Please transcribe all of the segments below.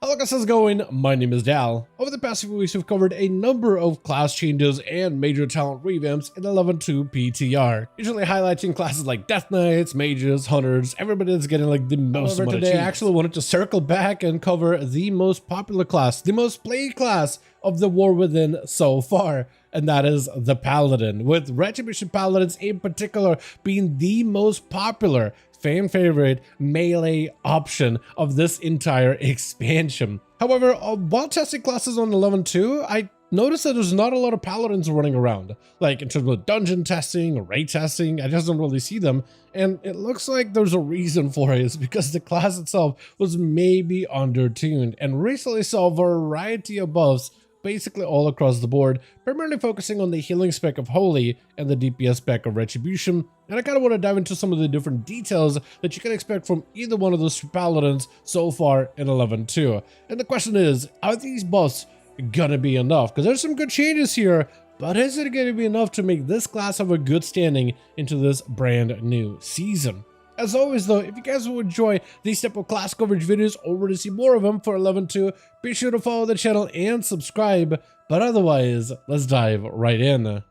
Hello guys, how's it going? My name is Dal. Over the past few weeks, we've covered a number of class changes and major talent revamps in 11.2 PTR, usually highlighting classes like Death Knights, Mages, Hunters, everybody that's getting like the most amount of changes. Today, I actually wanted to circle back and cover the most popular class, the most played class of the War Within so far, and that is the Paladin, with Retribution Paladins in particular being the most popular fan favorite melee option of this entire expansion. However, while testing classes on 11.2, I noticed that there's not a lot of paladins running around. Like in terms of dungeon testing or raid testing, I just don't really see them. And it looks like there's a reason for it. It's because the class itself was maybe undertuned and recently saw a variety of buffs basically all across the board, primarily focusing on the healing spec of Holy and the DPS spec of Retribution. And I kind of want to dive into some of the different details that you can expect from either one of those paladins so far in 11.2. And the question is, are these buffs gonna be enough? Because there's some good changes here, but is it gonna be enough to make this class have a good standing into this brand new season? As always though, if you guys will enjoy these type of class coverage videos or want to see more of them for 11.2, be sure to follow the channel and subscribe. But otherwise, let's dive right in.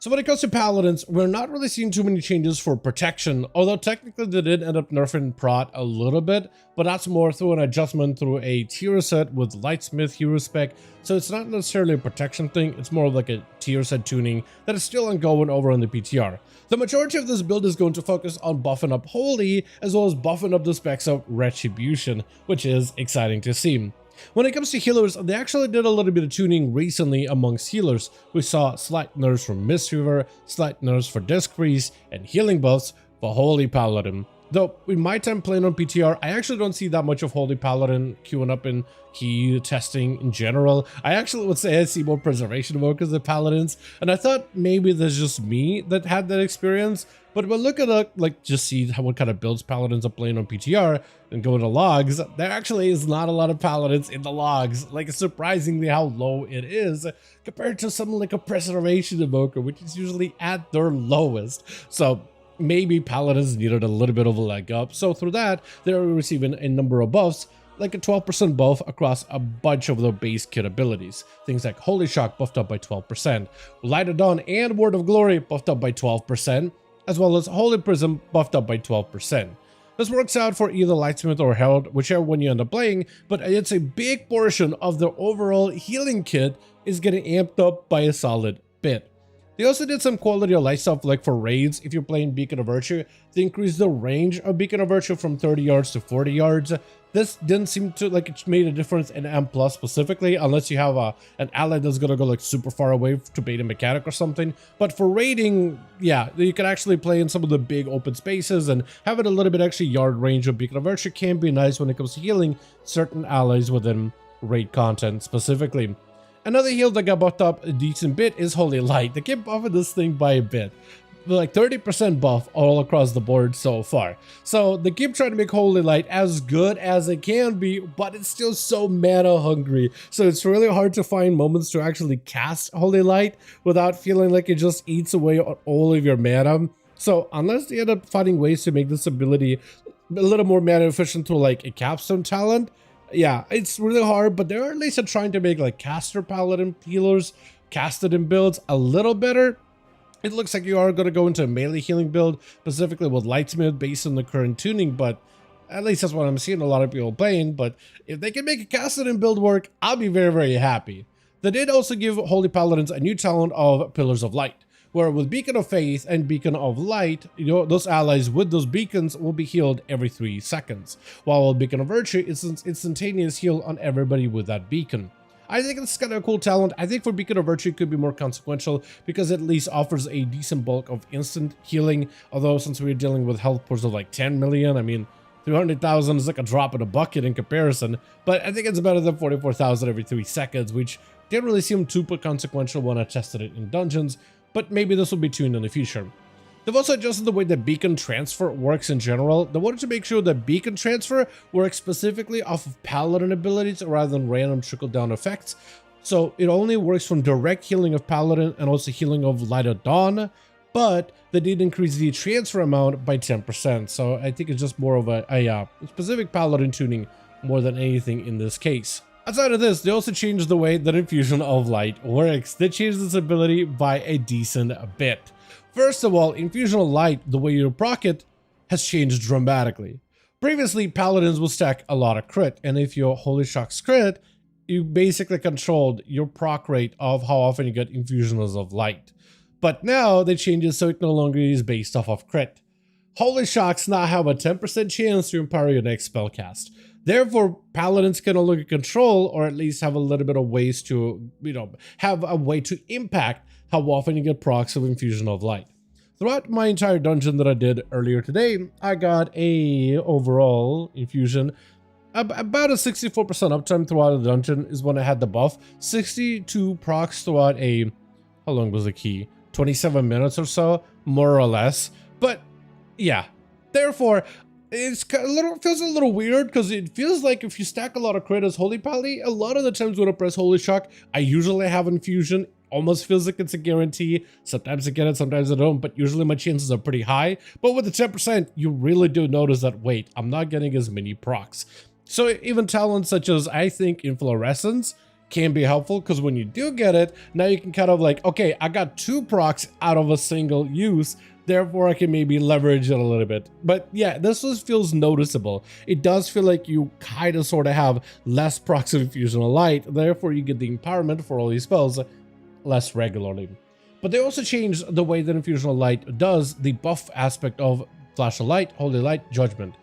So when it comes to Paladins, we're not really seeing too many changes for protection, although technically they did end up nerfing Prot a little bit, but that's more through an adjustment through a tier set with Lightsmith hero spec, so it's not necessarily a protection thing, it's more like a tier set tuning that is still ongoing over on the PTR. The majority of this build is going to focus on buffing up Holy, as well as buffing up the specs of Retribution, which is exciting to see. When it comes to healers, they actually did a little bit of tuning recently amongst healers. We saw slight nerfs for Mistweaver, slight nerfs for Disc Priest, and healing buffs for Holy Paladin. Though, in my time playing on PTR, I actually don't see that much of Holy Paladin queuing up in key testing in general. I actually would say I see more preservation workers than Paladins, and I thought maybe there's just me that had that experience. But when look at like just see what kind of builds Paladins are playing on PTR and go to logs, there actually is not a lot of Paladins in the logs. Like, surprisingly how low it is compared to something like a preservation evoker, which is usually at their lowest. So maybe Paladins needed a little bit of a leg up. So through that, they're receiving a number of buffs, like a 12% buff across a bunch of the base kit abilities. Things like Holy Shock buffed up by 12%, Light of Dawn and Word of Glory buffed up by 12%, as well as Holy Prism buffed up by 12%. This works out for either Lightsmith or Herald, whichever one you end up playing, but it's a big portion of the overall healing kit is getting amped up by a solid bit. They also did some quality of life stuff, like for raids, if you're playing Beacon of Virtue, they increased the range of Beacon of Virtue from 30 yards to 40 yards. This didn't seem to like it made a difference in M+ specifically, unless you have an ally that's gonna go like super far away to bait a mechanic or something. But for raiding, yeah, you can actually play in some of the big open spaces, and having a little bit extra yard range of Beacon of Virtue can be nice when it comes to healing certain allies within raid content specifically. Another heal that got buffed up a decent bit is Holy Light. They keep buffing this thing by a bit, like 30% buff all across the board so far. So they keep trying to make Holy Light as good as it can be, but it's still so mana hungry. So it's really hard to find moments to actually cast Holy Light without feeling like it just eats away on all of your mana. So unless they end up finding ways to make this ability a little more mana efficient through like a capstone talent, yeah, it's really hard, but they're at least trying to make like caster paladin healers casted in builds a little better. It looks like you are going to go into a melee healing build, specifically with Lightsmith based on the current tuning, but at least that's what I'm seeing a lot of people playing. But if they can make a casted in build work, I'll be very, very happy. They did also give Holy Paladins a new talent of Pillars of Light, where with Beacon of Faith and Beacon of Light, you know, those allies with those beacons will be healed every 3 seconds, while with Beacon of Virtue, it's an instantaneous heal on everybody with that beacon. I think it's kind of a cool talent. I think for Beacon of Virtue it could be more consequential because it at least offers a decent bulk of instant healing, although since we're dealing with health pools of like 10 million, I mean, 300,000 is like a drop in a bucket in comparison, but I think it's better than 44,000 every 3 seconds, which didn't really seem super consequential when I tested it in dungeons, but maybe this will be tuned in the future. They've also adjusted the way that beacon transfer works in general. They wanted to make sure that beacon transfer works specifically off of paladin abilities rather than random trickle-down effects. So it only works from direct healing of paladin and also healing of Light of Dawn, but they did increase the transfer amount by 10%. So I think it's just more of a specific Paladin tuning more than anything in this case. Outside of this, they also changed the way that Infusion of Light works. They changed this ability by a decent bit. First of all, Infusion of Light, the way you proc it, has changed dramatically. Previously, Paladins will stack a lot of crit, and if you Holy Shock's crit, you basically controlled your proc rate of how often you get Infusions of Light. But now they changed it so it no longer is based off of crit. Holy Shocks now have a 10% chance to empower your next spellcast. Therefore, Paladins can no longer control, or at least have a little bit of ways to, have a way to impact how often you get procs of Infusion of Light. Throughout my entire dungeon that I did earlier today, I got a overall infusion. About a 64% uptime throughout the dungeon is when I had the buff. 62 procs throughout a, how long was the key? 27 minutes or so, more or less. But yeah, therefore, it's feels a little weird because it feels like if you stack a lot of crit as Holy Pally, a lot of the times when I press Holy Shock, I usually have infusion. Almost feels like it's a guarantee. Sometimes I get it, sometimes I don't, but usually my chances are pretty high. But with the 10%, you really do notice that, wait, I'm not getting as many procs. So even talents such as, I think, Inflorescence can be helpful, because when you do get it, now you can kind of like, okay, I got 2 procs out of a single use, therefore I can maybe leverage it a little bit. But yeah, this feels noticeable. It does feel like you kind of sort of have less procs of Infusion of Light, therefore you get the empowerment for all these spells less regularly. But they also changed the way that Infusion of Light does the buff aspect of Flash of Light, Holy Light, Judgment.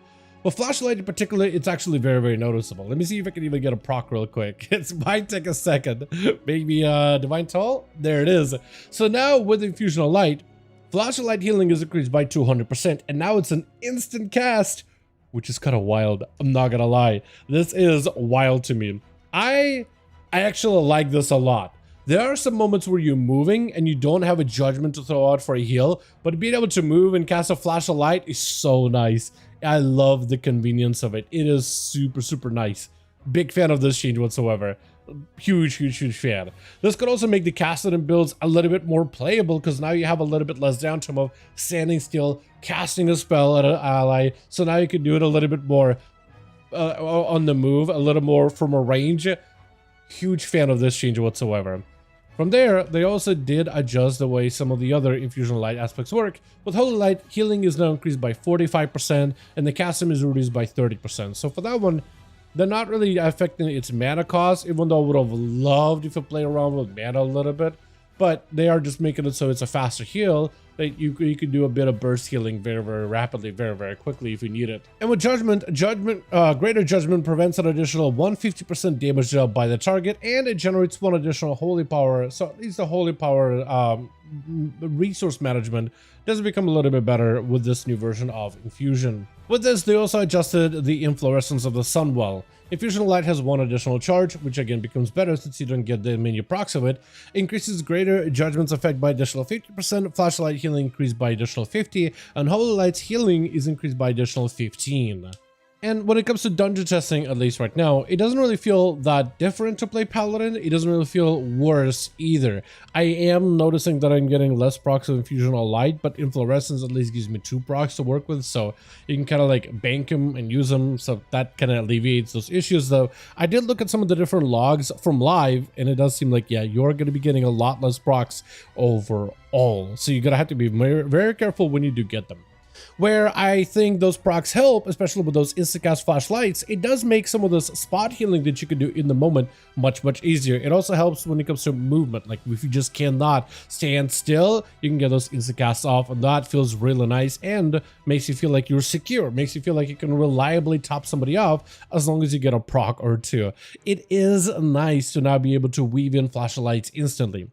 With Flash of Light in particular, it's actually very, very noticeable. Let me see if I can even get a proc real quick. It might take a second. Maybe Divine Toll? There it is. So now with Infusion of Light, Flash of Light healing is increased by 200%, and now it's an instant cast, which is kind of wild. I'm not gonna lie. This is wild to me. I actually like this a lot. There are some moments where you're moving and you don't have a judgment to throw out for a heal, but being able to move and cast a Flash of Light is so nice. I love the convenience of it. It is super, super nice. Big fan of this change whatsoever. Huge, huge, huge fan. This could also make the casted builds a little bit more playable, because now you have a little bit less downtime of standing still, casting a spell at an ally. So now you can do it a little bit more on the move, a little more from a range. Huge fan of this change whatsoever. From there, they also did adjust the way some of the other Infusion of Light aspects work. With Holy Light, healing is now increased by 45%, and the casting is reduced by 30%. So for that one, they're not really affecting its mana cost, even though I would have loved if I played around with mana a little bit. But they are just making it so it's a faster heal, that you could do a bit of burst healing very, very rapidly, very, very quickly if you need it. And with Greater Judgment prevents an additional 150% damage dealt by the target, and it generates 1 additional Holy Power. So at least the Holy Power resource management does become a little bit better with this new version of Infusion. With this, they also adjusted the inflorescence of the Sunwell. Infusion of Light has 1 additional charge, which again becomes better since you don't get the many procs of it. Increases Greater Judgment's effect by additional 50%, Flash of Light healing increased by additional 50, and Holy Light's healing is increased by additional 15. And when it comes to dungeon testing, at least right now, it doesn't really feel that different to play Paladin. It doesn't really feel worse either. I am noticing that I'm getting less procs of Infusion of Light, but Inflorescence at least gives me 2 procs to work with, so you can kind of like bank them and use them, so that kind of alleviates those issues. Though I did look at some of the different logs from live, and it does seem like, yeah, you're going to be getting a lot less procs overall, so you're going to have to be very, very careful when you do get them. Where I think those procs help, especially with those instacast flashlights, it does make some of this spot healing that you can do in the moment much, much easier. It also helps when it comes to movement. Like if you just cannot stand still, you can get those instacasts off, and that feels really nice and makes you feel like you're secure, makes you feel like you can reliably top somebody off as long as you get a proc or 2. It is nice to now be able to weave in flashlights instantly.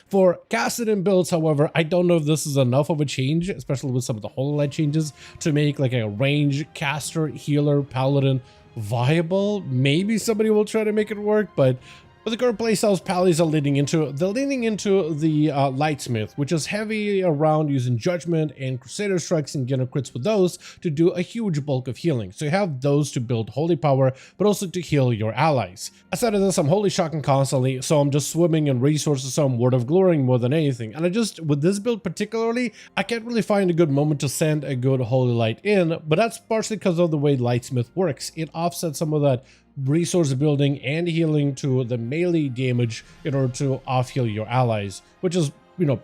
For casted in builds, however, I don't know if this is enough of a change, especially with some of the Holy Light changes, to make like a range caster, healer, paladin viable. Maybe somebody will try to make it work, but With the current playstyles Paladins are leaning into, they're leaning into the Lightsmith, which is heavy around using Judgment and Crusader Strikes and Gunner crits with those to do a huge bulk of healing. So you have those to build holy power, but also to heal your allies. Aside of this, I'm holy shocking constantly, so I'm just swimming in resources, so I'm Word of Glorying more than anything. And with this build particularly, I can't really find a good moment to send a good holy light in, but that's partially because of the way Lightsmith works. It offsets some of that resource building and healing to the melee damage in order to off-heal your allies, which is,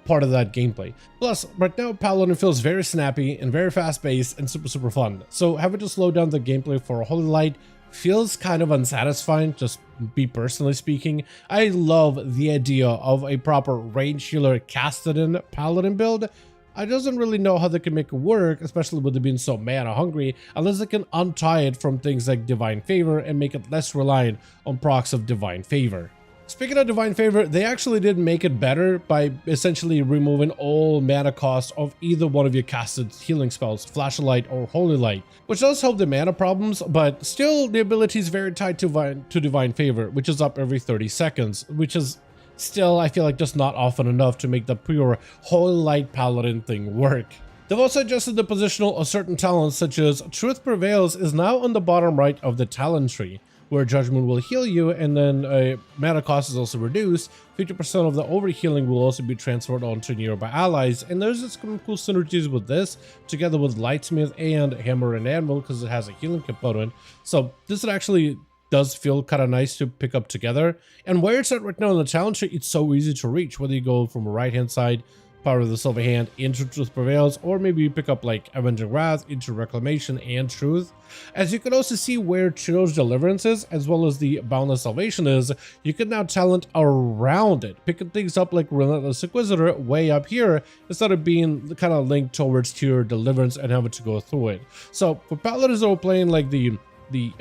part of that gameplay. Plus, right now Paladin feels very snappy and very fast-paced and super fun, so having to slow down the gameplay for a Holy Light feels kind of unsatisfying, just me personally speaking. I love the idea of a proper range healer casted in Paladin build. I doesn't really know how they can make it work, especially with it being so mana hungry, unless they can untie it from things like Divine Favor and make it less reliant on procs of Divine Favor. Speaking of Divine Favor, they actually did make it better by essentially removing all mana cost of either one of your casted healing spells, Flashlight or Holy Light, which does help the mana problems, but still the ability is very tied to Divine Favor, which is up every 30 seconds, which is still, I feel like, just not often enough to make the pure Holy Light Paladin thing work. They've also adjusted the positional of certain talents, such as Truth Prevails is now on the bottom right of the talent tree, where Judgment will heal you, and then mana cost is also reduced. 50% of the overhealing will also be transferred onto nearby allies, and there's some cool synergies with this, together with Lightsmith and Hammer and Anvil, because it has a healing component. So this actually does feel kind of nice to pick up together. And where it's at right now on the talent tree, it's so easy to reach, whether you go from the right hand side, Power of the Silver Hand into Truth Prevails, or maybe you pick up like Avenging Wrath into Reclamation and Truth. As you can also see where Chill's Deliverance is, as well as the Boundless Salvation is, you can now talent around it, picking things up like Relentless Inquisitor way up here, instead of being kind of linked towards Tear Deliverance and having to go through it. So for Paladins that were playing like the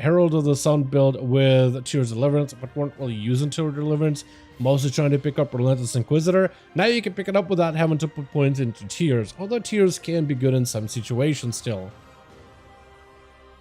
Herald of the Sun build with Tear's Deliverance, but weren't really using Tear Deliverance, mostly trying to pick up Relentless Inquisitor, now you can pick it up without having to put points into Tears, although Tears can be good in some situations still.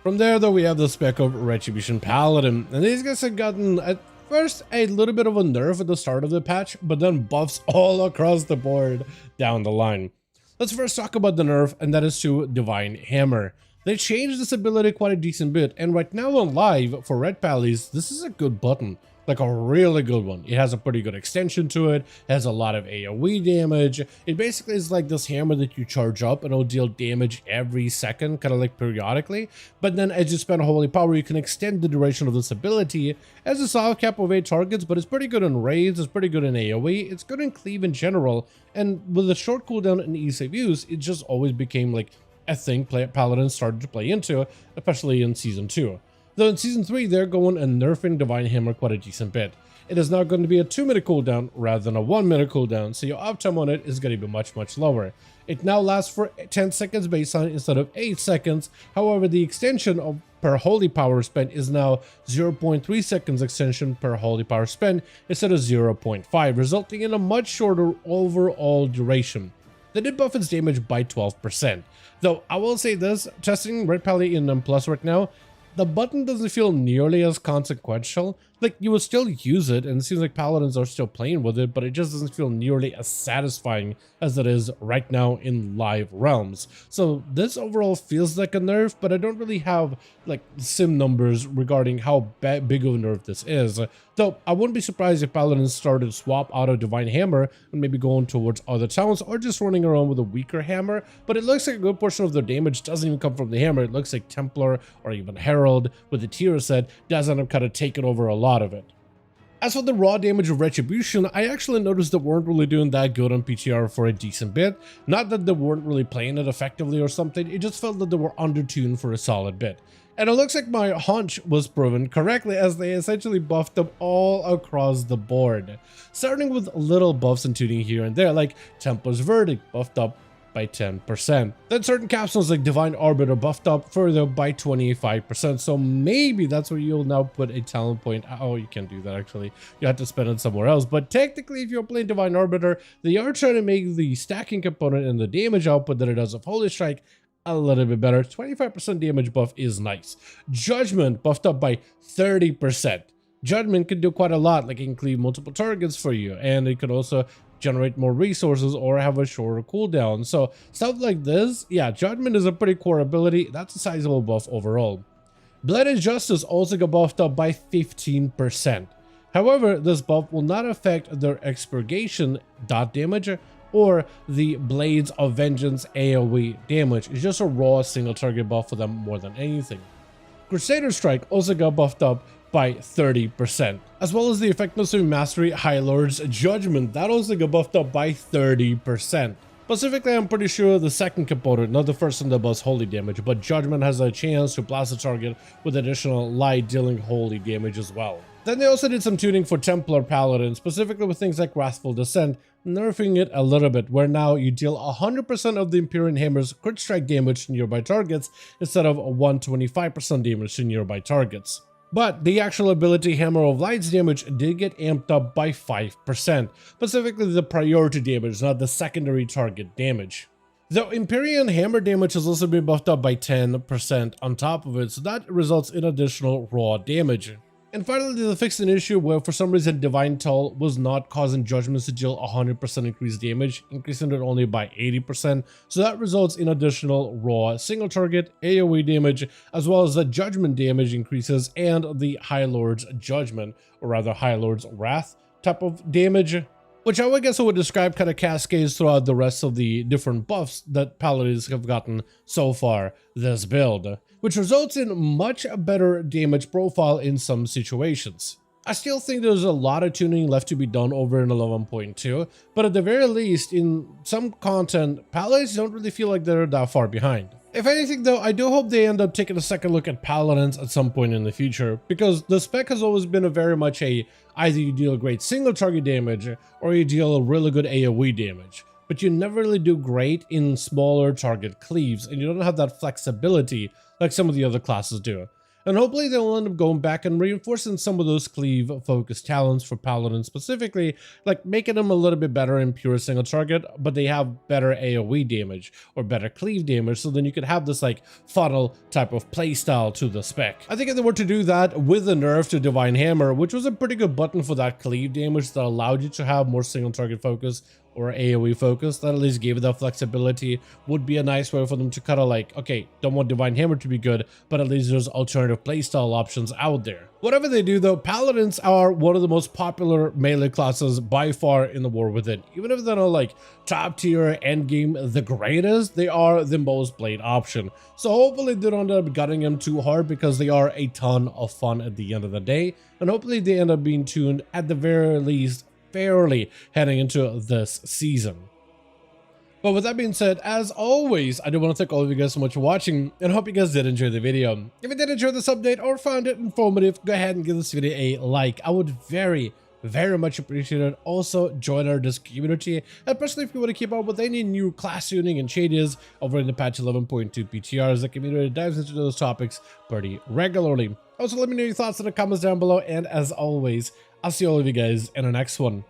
From there, though, we have the spec of Retribution Paladin, and these guys have gotten, at first, a little bit of a nerf at the start of the patch, but then buffs all across the board down the line. Let's first talk about the nerf, and that is to Divine Hammer. They changed this ability quite a decent bit, and right now on live, for Red Pallies, this is a good button. Like a really good one. It has a pretty good extension to it, has a lot of AoE damage. It basically is like this hammer that you charge up and it'll deal damage every second, kind of like periodically. But then as you spend holy power, you can extend the duration of this ability. As a solid cap of 8 targets, but it's pretty good in raids, it's pretty good in AoE, it's good in cleave in general, and with a short cooldown and ease of use, it just always became like a thing Paladins started to play into, especially in Season 2. Though in Season 3, they're going and nerfing Divine Hammer quite a decent bit. It is now going to be a 2-minute cooldown rather than a 1-minute cooldown, so your uptime on it is going to be much lower. It now lasts for 10 seconds baseline instead of 8 seconds, however the extension of per holy power spent is now 0.3 seconds extension per holy power spent instead of 0.5, resulting in a much shorter overall duration. They did buff its damage by 12%. Though I will say this, testing Red Pally in M+ right now, the button doesn't feel nearly as consequential. Like, you will still use it, and it seems like Paladins are still playing with it, but it just doesn't feel nearly as satisfying as it is right now in live realms. So this overall feels like a nerf, but I don't really have like sim numbers regarding how big of a nerf this is. Though I wouldn't be surprised if Paladins started to swap out of Divine Hammer and maybe going towards other talents or just running around with a weaker hammer. But it looks like a good portion of their damage doesn't even come from the hammer. It looks like Templar or even Herald with the tier set does end up kind of taking over a lot of it. As for the raw damage of Retribution, I actually noticed they weren't really doing that good on PTR for a decent bit. Not that they weren't really playing it effectively or something, it just felt that they were undertuned for a solid bit. And it looks like my hunch was proven correctly, as they essentially buffed them all across the board. Starting with little buffs and tuning here and there, like Templar's Verdict buffed up by 10%. Then certain capsules like Divine Arbiter buffed up further by 25%, so maybe that's where you'll now put a talent point. Oh, you can't do that actually. You have to spend it somewhere else, but technically if you're playing Divine Arbiter, they are trying to make the stacking component and the damage output that it does of Holy Strike a little bit better. 25% damage buff is nice. Judgment buffed up by 30%. Judgment could do quite a lot, like it can cleave multiple targets for you, and it could also generate more resources or have a shorter cooldown. So stuff like this, yeah, Judgment is a pretty core ability. That's a sizable buff overall. Blooded Justice also got buffed up by 15%. However, this buff will not affect their expurgation dot damage or the Blades of Vengeance AoE damage. It's just a raw single target buff for them more than anything. Crusader Strike also got buffed up by 30%, as well as the effectiveness of Mastery High Lord's Judgment. That also got buffed up by 30%. Specifically, I'm pretty sure the second component, not the first one that does holy damage, but Judgment has a chance to blast a target with additional light dealing holy damage as well. Then they also did some tuning for Templar Paladins, specifically with things like Wrathful Descent, nerfing it a little bit, where now you deal 100% of the Empyrean Hammer's crit strike damage to nearby targets instead of 125% damage to nearby targets. But the actual ability Hammer of Light's damage did get amped up by 5%, specifically the priority damage, not the secondary target damage. Though Empyrean Hammer damage has also been buffed up by 10% on top of it, so that results in additional raw damage. And finally, they fixed an issue where for some reason Divine Toll was not causing Judgments to deal 100% increased damage, increasing it only by 80%, so that results in additional raw single target AoE damage, as well as the Judgment damage increases and the High Lord's Judgment, or rather High Lord's Wrath type of damage, which I would guess I would describe kind of cascades throughout the rest of the different buffs that Paladins have gotten so far this build, which results in much better damage profile in some situations. I still think there's a lot of tuning left to be done over in 11.2, but at the very least, in some content, Paladins don't really feel like they're that far behind. If anything though, I do hope they end up taking a second look at Paladins at some point in the future, because the spec has always been a very much a either you deal great single target damage or you deal really good AoE damage, but you never really do great in smaller target cleaves, and you don't have that flexibility like some of the other classes do. And hopefully they'll end up going back and reinforcing some of those cleave focused talents for Paladins specifically, like making them a little bit better in pure single target, but they have better AoE damage or better cleave damage, so then you could have this like funnel type of playstyle to the spec. I think if they were to do that with the nerf to Divine Hammer, which was a pretty good button for that cleave damage that allowed you to have more single target focus or AoE focus, that at least gave it that flexibility, would be a nice way for them to kind of like, okay, don't want Divine Hammer to be good, but at least there's alternative playstyle options out there. Whatever they do though, Paladins are one of the most popular melee classes by far in the War Within. Even if they're not like top tier endgame the greatest, they are the most played option. So hopefully they don't end up gutting them too hard, because they are a ton of fun at the end of the day, and hopefully they end up being tuned at the very least fairly heading into this season. But with that being said, as always, I do want to thank all of you guys so much for watching, and hope you guys did enjoy the video. If you did enjoy this update or found it informative, go ahead and give this video a like. I would very much appreciate it. Also, join our Discord community, especially if you want to keep up with any new class tuning and changes over in the patch 11.2 PTRs. The community dives into those topics pretty regularly. Also, let me know your thoughts in the comments down below, and as always, I'll see all of you guys in the next one.